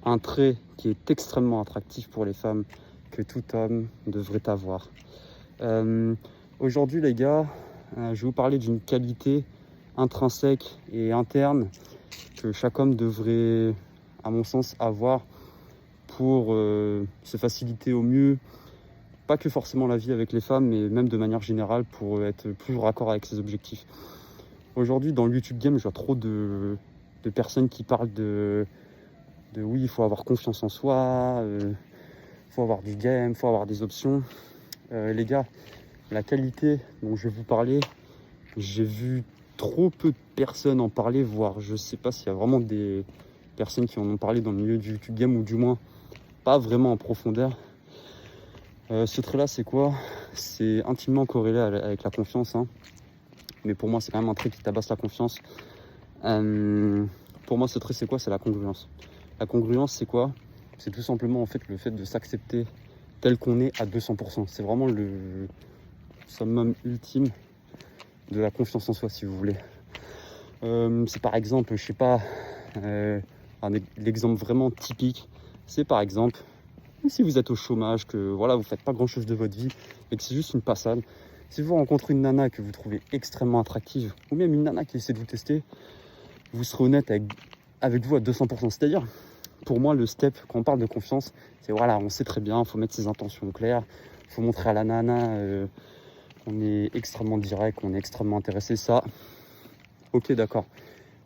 un trait qui est extrêmement attractif pour les femmes, que tout homme devrait avoir. Aujourd'hui les gars, je vais vous parler d'une qualité intrinsèque et interne que chaque homme devrait, à mon sens, avoir pour se faciliter au mieux, pas que forcément la vie avec les femmes, mais même de manière générale pour être plus raccord avec ses objectifs. Aujourd'hui, dans le YouTube game, je vois trop de personnes qui parlent de oui, il faut avoir confiance en soi, faut avoir du game, faut avoir des options. Les gars, la qualité dont je vais vous parler, j'ai vu trop peu de personnes en parler, voire je sais pas s'il y a vraiment des personnes qui en ont parlé dans le milieu du YouTube game, ou du moins pas vraiment en profondeur. Ce trait-là, c'est quoi? C'est intimement corrélé avec la confiance, hein. Mais pour moi, c'est quand même un trait qui tabasse la confiance. Pour moi, ce trait, c'est quoi? C'est la congruence. La congruence, c'est quoi? C'est tout simplement en fait le fait de s'accepter tel qu'on est à 200%. C'est vraiment le summum ultime de la confiance en soi, si vous voulez. C'est par exemple, je sais pas, l'exemple vraiment typique, c'est par exemple, si vous êtes au chômage, que voilà, vous faites pas grand chose de votre vie et que c'est juste une passade. Si vous rencontrez une nana que vous trouvez extrêmement attractive, ou même une nana qui essaie de vous tester, vous serez honnête avec vous à 200%. C'est-à-dire, pour moi, le step, quand on parle de confiance, c'est voilà, on sait très bien, il faut mettre ses intentions claires, il faut montrer à la nana qu'on est extrêmement direct, qu'on est extrêmement intéressé, ça, ok, d'accord.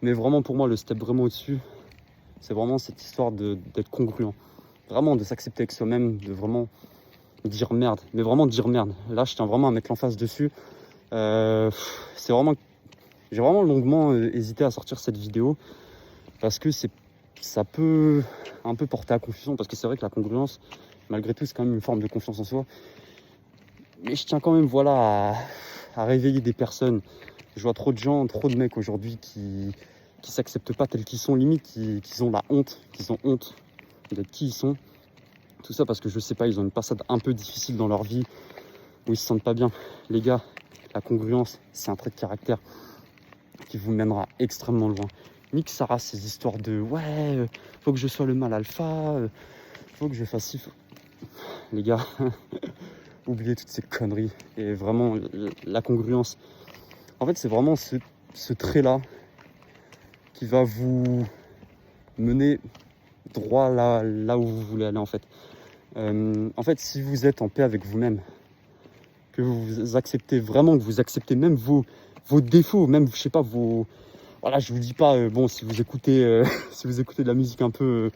Mais vraiment, pour moi, le step vraiment au-dessus, c'est vraiment cette histoire d'être congruent. Vraiment, de s'accepter avec soi-même, de vraiment dire merde. Mais vraiment dire merde. Là, je tiens vraiment à mettre l'emphase dessus. C'est vraiment... J'ai vraiment longuement hésité à sortir cette vidéo parce que ça peut un peu porter à confusion, parce que c'est vrai que la congruence, malgré tout, c'est quand même une forme de confiance en soi. Mais je tiens quand même, voilà, à réveiller des personnes. Je vois trop de gens, trop de mecs aujourd'hui qui s'acceptent pas tels qu'ils sont, limite, qui ont la honte, qu'ils ont honte d'être qui ils sont. Tout ça parce que je sais pas, ils ont une passade un peu difficile dans leur vie où ils se sentent pas bien. Les gars, la congruence, c'est un trait de caractère qui vous mènera extrêmement loin. Nique Sarah, ces histoires de ouais, faut que je sois le mâle alpha, faut que je fasse ci. Les gars, oubliez toutes ces conneries. Et vraiment, la congruence, en fait, c'est vraiment ce trait-là qui va vous mener droit là où vous voulez aller, en fait. En fait, si vous êtes en paix avec vous-même, que vous vous acceptez vraiment, que vous acceptez même vos défauts, même, je sais pas, voilà, je vous dis pas, bon, si vous écoutez si vous écoutez de la musique un peu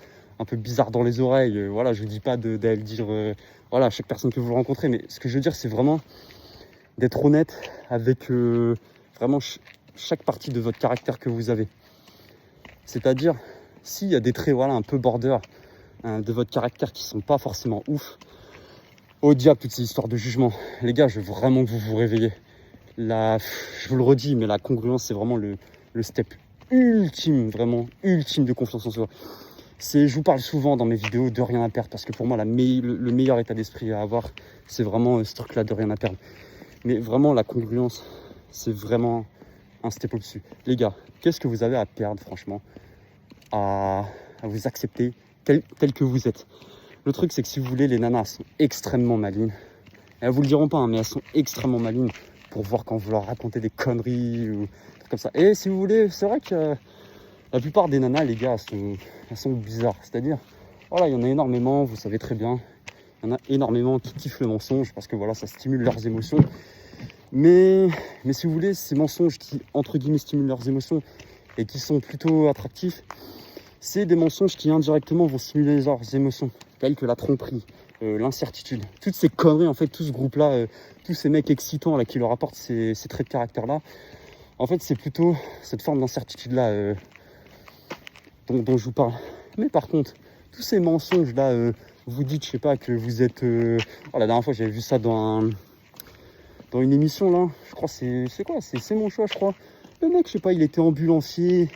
bizarre dans les oreilles, voilà, je vous dis pas d'aller dire, voilà, à chaque personne que vous rencontrez, mais ce que je veux dire, c'est vraiment d'être honnête avec vraiment chaque partie de votre caractère que vous avez. C'est-à-dire, s'il y a des traits, voilà, un peu border de votre caractère qui sont pas forcément ouf, au diable toutes ces histoires de jugement. Les gars, je veux vraiment que vous vous réveillez. Je vous le redis, mais la congruence, c'est vraiment le step ultime, vraiment ultime de confiance en soi. Je vous parle souvent dans mes vidéos de rien à perdre, parce que pour moi, le meilleur état d'esprit à avoir, c'est vraiment ce truc-là de rien à perdre. Mais vraiment, la congruence, c'est vraiment un step au-dessus. Les gars, qu'est-ce que vous avez à perdre, franchement, à vous accepter tel que vous êtes? Le truc, c'est que si vous voulez, les nanas sont extrêmement malines. Elles vous le diront pas, hein, mais elles sont extrêmement malines pour voir quand vous leur racontez des conneries ou trucs comme ça. Et si vous voulez, c'est vrai que la plupart des nanas, les gars, elles sont bizarres. C'est-à-dire, voilà, il y en a énormément, vous savez très bien. Il y en a énormément qui kiffent le mensonge parce que voilà, ça stimule leurs émotions. Mais si vous voulez, ces mensonges qui, entre guillemets, stimulent leurs émotions et qui sont plutôt attractifs, c'est des mensonges qui indirectement vont stimuler leurs émotions, telles que la tromperie, l'incertitude. Toutes ces conneries, en fait, tout ce groupe-là, tous ces mecs excitants là, qui leur apportent ces traits de caractère-là, en fait, c'est plutôt cette forme d'incertitude-là dont je vous parle. Mais par contre, tous ces mensonges-là, vous dites, je sais pas, que vous êtes... la dernière fois, j'avais vu ça dans une émission, là. Je crois c'est quoi? C'est mon choix, je crois. Le mec, je sais pas, il était ambulancier.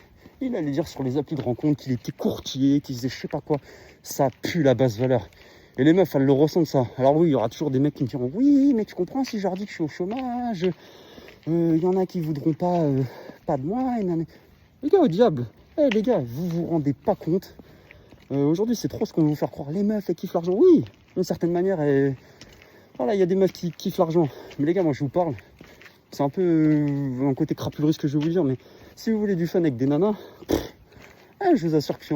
Il allait dire sur les applis de rencontre qu'il était courtier, qu'il faisait je sais pas quoi. Ça pue la basse valeur. Et les meufs, elles le ressentent, ça. Alors oui, il y aura toujours des mecs qui me diront « Oui, mais tu comprends, si je leur dis que je suis au chômage, il y en a qui voudront pas de moi. » Les gars, au diable. Les gars, vous vous rendez pas compte Aujourd'hui, c'est trop ce qu'on veut vous faire croire. Les meufs, elles kiffent l'argent. Oui, d'une certaine manière, voilà, il y a des meufs qui kiffent l'argent. Mais les gars, moi, je vous parle. C'est un peu un côté crapuleux ce que je vais vous dire. Mais si vous voulez du fun avec des nanas, je vous assure que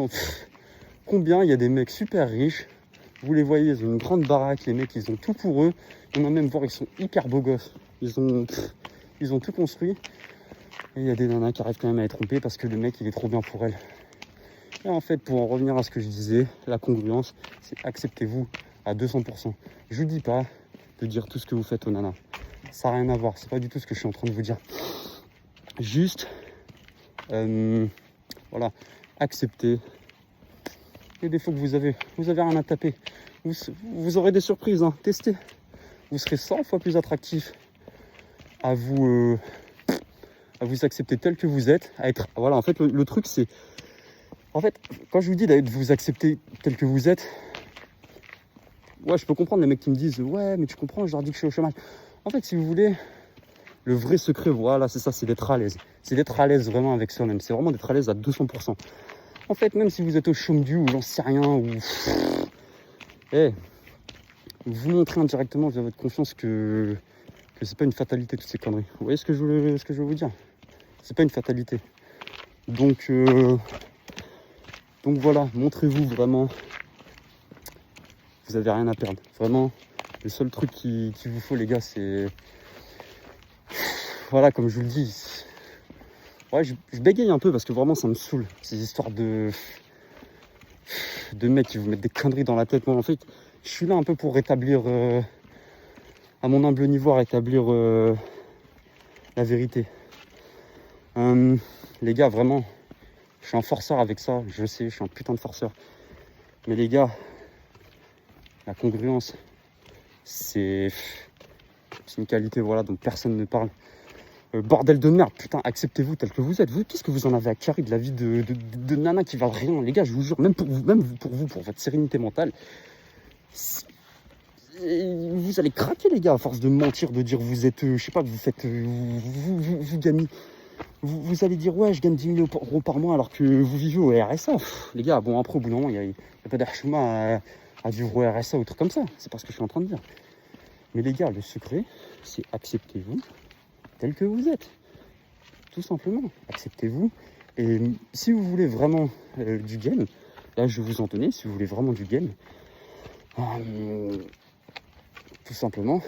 combien il y a des mecs super riches. Vous les voyez, ils ont une grande baraque. Les mecs, ils ont tout pour eux. On a même voir, ils sont hyper beaux gosses. Ils ont tout construit. Et il y a des nanas qui arrivent quand même à être trompées parce que le mec, il est trop bien pour elles. Et en fait, pour en revenir à ce que je disais, la congruence, c'est acceptez-vous à 200%. Je vous dis pas de dire tout ce que vous faites aux nanas. Ça n'a rien à voir. C'est pas du tout ce que je suis en train de vous dire. Juste, voilà, acceptez les défauts que vous avez. Vous avez rien à taper. Vous aurez des surprises, hein. Testez. Vous serez 100 fois plus attractif à vous accepter tel que vous êtes. À être, voilà, en fait, le truc, c'est... En fait, quand je vous dis de vous accepter tel que vous êtes, ouais, je peux comprendre les mecs qui me disent « Ouais, mais tu comprends, je leur dis que je suis au chômage. » En fait, si vous voulez, le vrai secret, voilà, c'est ça, c'est d'être à l'aise. C'est d'être à l'aise vraiment avec soi-même. C'est vraiment d'être à l'aise à 200%. En fait, même si vous êtes au chômage ou j'en sais rien, ou... vous montrez indirectement via votre confiance que c'est pas une fatalité, toutes ces conneries. Vous voyez ce que je veux vous dire? C'est pas une fatalité. Donc voilà, montrez-vous vraiment. Vous avez rien à perdre. Vraiment, le seul truc qu'il vous faut, les gars, c'est... Voilà, comme je vous le dis. Ouais, je bégaye un peu parce que vraiment, ça me saoule. Ces histoires de mecs qui vous mettent des conneries dans la tête. Moi, en fait, je suis là un peu pour rétablir, à mon humble niveau, rétablir la vérité. Les gars, vraiment, je suis un forceur avec ça. Je sais, je suis un putain de forceur. Mais les gars, la congruence, c'est une qualité, voilà, dont personne ne parle. Bordel de merde, putain, acceptez-vous tel que vous êtes. Vous, qu'est-ce que vous en avez à carrer de la vie de nana qui valent rien? Les gars, je vous jure, même pour vous, pour votre sérénité mentale, vous allez craquer, les gars, à force de mentir, de dire vous êtes, je sais pas, vous faites, vous gagnez. Vous allez dire, ouais, je gagne 10 000 euros par mois alors que vous vivez au RSA. Les gars, bon, après, au bout d'un moment, il n'y a pas d'archuma à vivre au RSA ou truc comme ça. C'est pas ce que je suis en train de dire. Mais les gars, le secret, c'est acceptez-vous tel que vous êtes. Tout simplement. Acceptez-vous. Et si vous voulez vraiment du game, là, je vais vous en donner. Si vous voulez vraiment du game, tout simplement,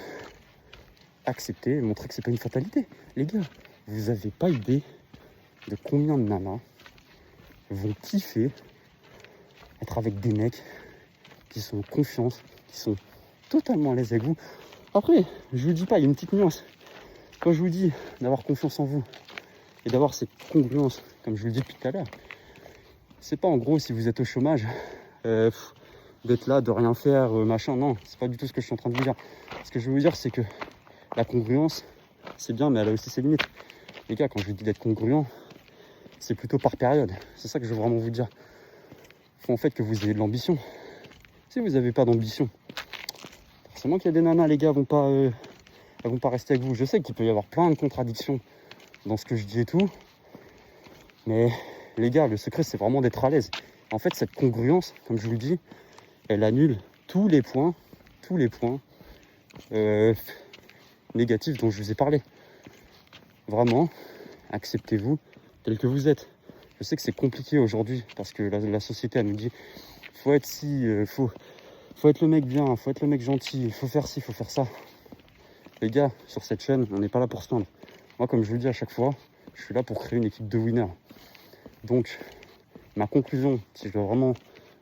acceptez et montrez que c'est pas une fatalité. Les gars, vous n'avez pas idée de combien de nanas vont kiffer être avec des mecs qui sont en confiance, qui sont totalement à l'aise avec vous. Après, je vous dis pas, il y a une petite nuance. Quand je vous dis d'avoir confiance en vous et d'avoir cette congruence, comme je vous le dis depuis tout à l'heure, c'est pas en gros si vous êtes au chômage, d'être là, de rien faire, machin. Non, c'est pas du tout ce que je suis en train de vous dire. Ce que je veux vous dire, c'est que la congruence, c'est bien, mais elle a aussi ses limites. Les gars, quand je vous dis d'être congruent, c'est plutôt par période. C'est ça que je veux vraiment vous dire. Il faut en fait que vous ayez de l'ambition. Si vous n'avez pas d'ambition, forcément qu'il y a des nanas, les gars, elles vont pas rester avec vous. Je sais qu'il peut y avoir plein de contradictions dans ce que je dis et tout. Mais les gars, le secret, c'est vraiment d'être à l'aise. En fait, cette congruence, comme je vous le dis, elle annule tous les points négatifs dont je vous ai parlé. Vraiment, acceptez-vous tel que vous êtes. Je sais que c'est compliqué aujourd'hui parce que la société, elle nous dit faut être ci, faut être le mec bien, faut être le mec gentil, il faut faire ci, il faut faire ça. Les gars, sur cette chaîne, on n'est pas là pour se plaindre. Moi, comme je vous le dis à chaque fois, je suis là pour créer une équipe de winners. Donc, ma conclusion, si je dois vraiment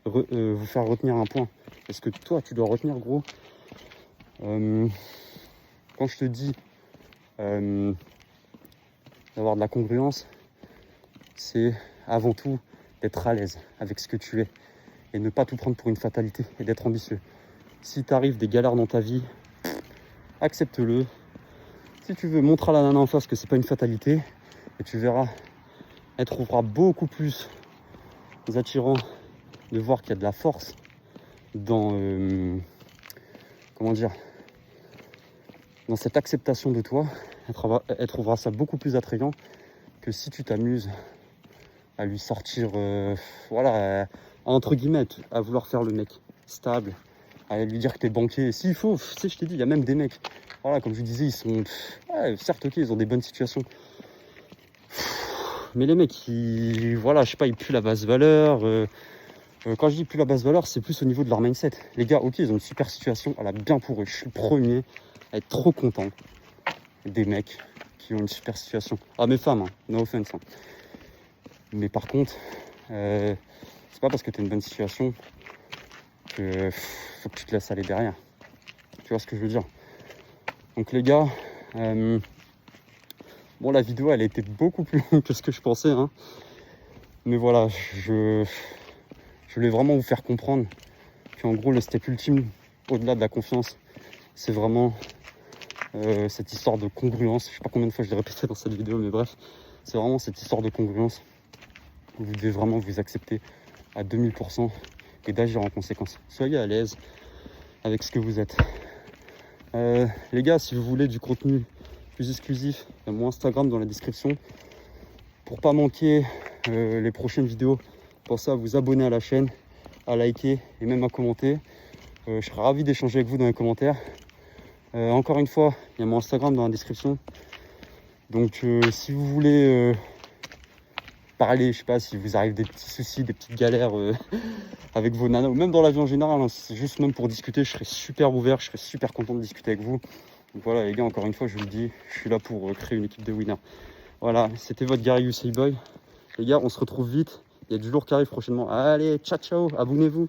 vous faire retenir un point, est-ce que toi, tu dois retenir, gros, quand je te dis d'avoir de la congruence, c'est avant tout d'être à l'aise avec ce que tu es et ne pas tout prendre pour une fatalité et d'être ambitieux. Si t'arrives des galères dans ta vie, accepte-le. Si tu veux, montre à la nana en face que c'est pas une fatalité et tu verras, elle trouvera beaucoup plus attirant de voir qu'il y a de la force dans dans cette acceptation de toi. Elle trouvera ça beaucoup plus attrayant que si tu t'amuses à lui sortir entre guillemets, à vouloir faire le mec stable, à lui dire que t'es banquier. Et s'il faut, tu sais, je t'ai dit, il y a même des mecs, voilà, comme je vous disais, ils sont, ouais, certes, ok, ils ont des bonnes situations. Mais les mecs, voilà, je sais pas, ils puent la basse valeur. Quand je dis plus la basse valeur, c'est plus au niveau de leur mindset. Les gars, ok, ils ont une super situation, elle a bien pour eux. Je suis le premier à être trop content des mecs qui ont une super situation. Ah, mes femmes, hein, no offense. Hein. Mais par contre, c'est pas parce que tu as une bonne situation que faut que tu te laisses aller derrière. Tu vois ce que je veux dire? Donc les gars, bon, la vidéo, elle a été beaucoup plus longue que ce que je pensais. Hein. Mais voilà, je voulais vraiment vous faire comprendre qu'en gros, le step ultime, au-delà de la confiance, c'est vraiment cette histoire de congruence. Je sais pas combien de fois je l'ai répété dans cette vidéo, mais bref, c'est vraiment cette histoire de congruence. Vous devez vraiment vous accepter à 2000% et d'agir en conséquence. Soyez à l'aise avec ce que vous êtes. Les gars, si vous voulez du contenu plus exclusif, il y a mon Instagram dans la description. Pour pas manquer les prochaines vidéos, pensez à vous abonner à la chaîne, à liker et même à commenter. Je serai ravi d'échanger avec vous dans les commentaires. Encore une fois, il y a mon Instagram dans la description. Donc si vous voulez parler, je sais pas, si vous arrive des petits soucis, des petites galères avec vos nanas, ou même dans la vie en général, hein, c'est juste même pour discuter, je serai super ouvert, je serai super content de discuter avec vous. Donc voilà les gars, encore une fois, je vous le dis, je suis là pour créer une équipe de winners. Voilà, c'était votre Gary USA Boy. Les gars, on se retrouve vite, il y a du lourd qui arrive prochainement. Allez, ciao ciao, abonnez-vous.